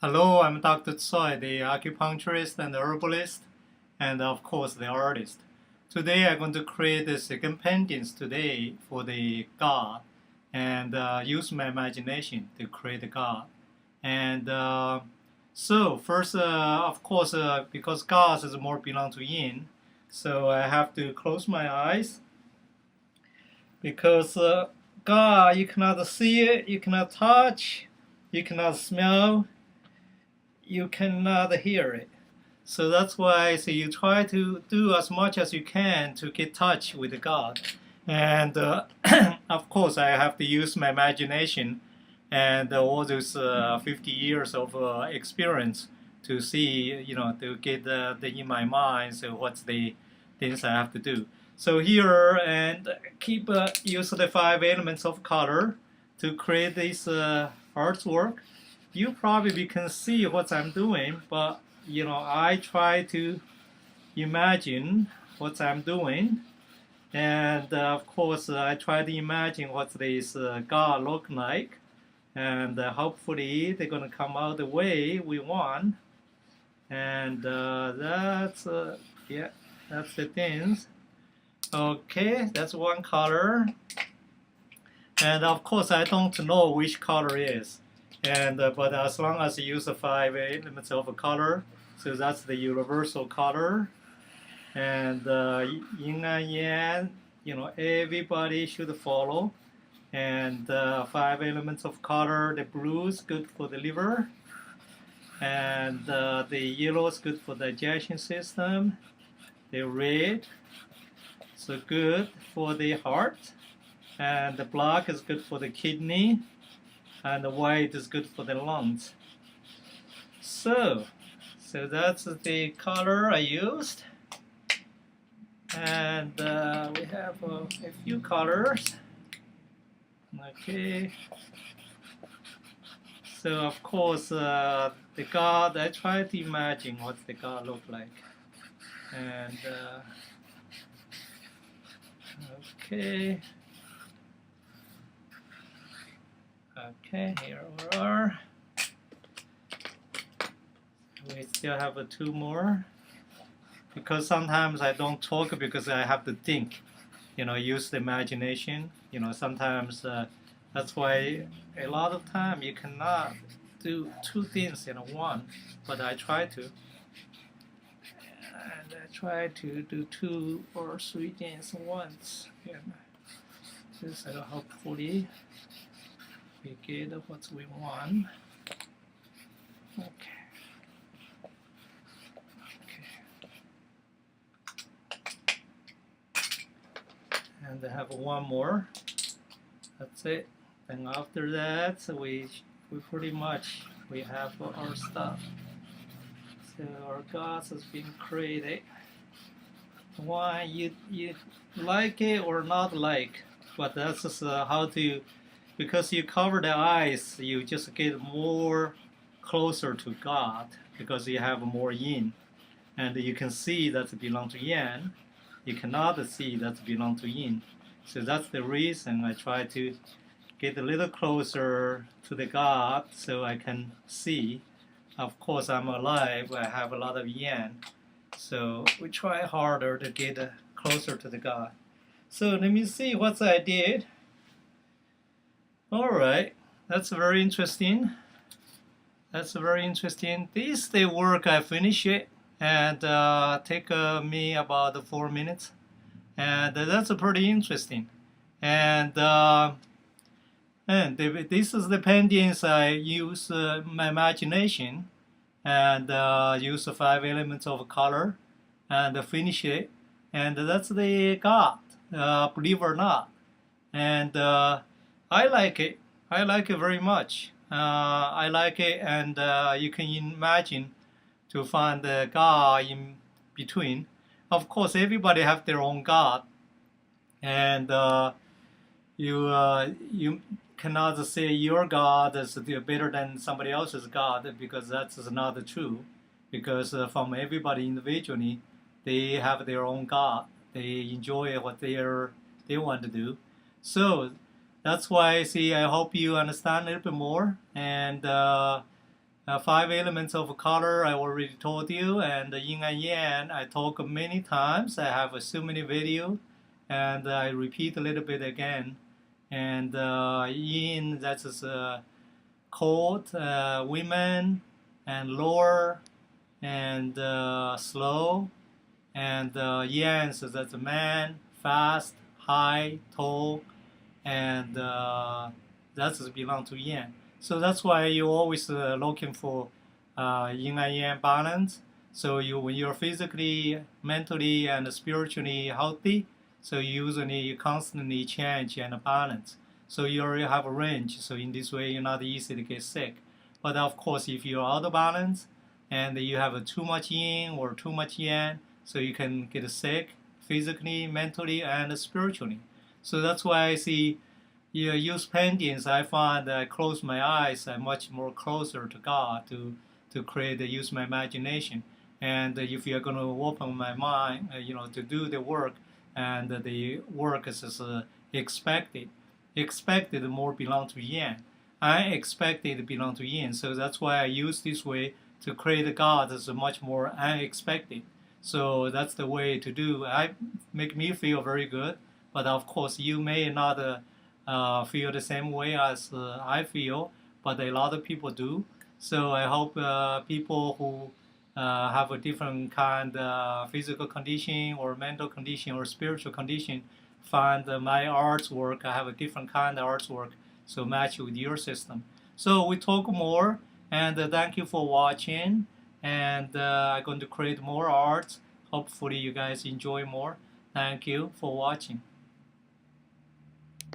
Hello, I'm Dr. Tsoi, the acupuncturist and the herbalist, and of course the artist. Today I'm going to create the second paintings today for the God and use my imagination to create the God. And so first, of course, because gods is more belong to Yin, so I have to close my eyes because God, you cannot see it, you cannot touch, you cannot smell, you cannot hear it. So that's why so you try to do as much as you can to get touch with God. And of course, I have to use my imagination and all those 50 years of experience to see, to get in my mind. So what's the things I have to do? So here and keep use the 5 elements of color to create this artwork. You probably can see what I'm doing, but I try to imagine what I'm doing, and of course I try to imagine what this God look like, and hopefully they're gonna come out the way we want, and that's yeah, that's the things. Okay, that's one color, and of course I don't know which color is. And but as long as you use the 5 elements of a color, so that's the universal color. And yin and yang, everybody should follow. And 5 elements of color, the blue is good for the liver, and the yellow is good for the digestion system. The red so good for the heart, and the black is good for the kidney, and the white is good for the lungs. So that's the color I used, and we have a few colors. Okay. So of course the God, I try to imagine what the God look like, and okay. Okay, here we are. We still have 2 more. Because sometimes I don't talk because I have to think, use the imagination. Sometimes that's why a lot of time you cannot do 2 things in one, but I try to. And I try to do 2 or 3 things once. This hopefully we get what we want. Okay. And I have 1 more. That's it. And after that, so we pretty much we have our stuff. So our gods has been created. Why you like it or not like, but that's just how to. Because you cover the eyes, you just get more closer to God because you have more yin, and you can see that belong to yang. You cannot see that belong to yin. So that's the reason I try to get a little closer to the God so I can see. Of course, I'm alive. I have a lot of yang. So we try harder to get closer to the God. So let me see what I did. All right, that's very interesting. That's very interesting. This the work I finished it and take me about 4 minutes, and that's pretty interesting. And this is the paintings I use my imagination and use the 5 elements of color and finish it, and that's the God, believe or not, and I like it. I like it very much. I like it, and you can imagine to find the God in between. Of course, everybody have their own God, and you cannot say your God is better than somebody else's God because that's not true. Because from everybody individually, they have their own God. They enjoy what they want to do. So that's why, see, I hope you understand a little bit more, and 5 elements of color I already told you, and the yin and yang I talk many times. I have so many videos, and I repeat a little bit again. And yin, that is cold, women, and lower, and slow, and yang, so that's a man, fast, high, tall, and that belong to yang. So that's why you're always looking for yin and yang balance. So when you're physically, mentally, and spiritually healthy, so you constantly change and balance. So you already have a range. So in this way, you're not easy to get sick. But of course, if you're out of balance and you have too much yin or too much yang, so you can get sick physically, mentally, and spiritually. So that's why I see you use paintings. I find that I close my eyes, I'm much more closer to God to create, use my imagination. And if you're going to open my mind, to do the work, and the work is expected. Expected more belong to Yang. I expected belong to Yin. So that's why I use this way to create God as much more unexpected. So that's the way to do. I make me feel very good. But of course, you may not feel the same way as I feel, but a lot of people do. So I hope people who have a different kind of physical condition or mental condition or spiritual condition find my artwork. I have a different kind of artwork, so match with your system. So we talk more, and thank you for watching. And I'm going to create more art. Hopefully you guys enjoy more. Thank you for watching.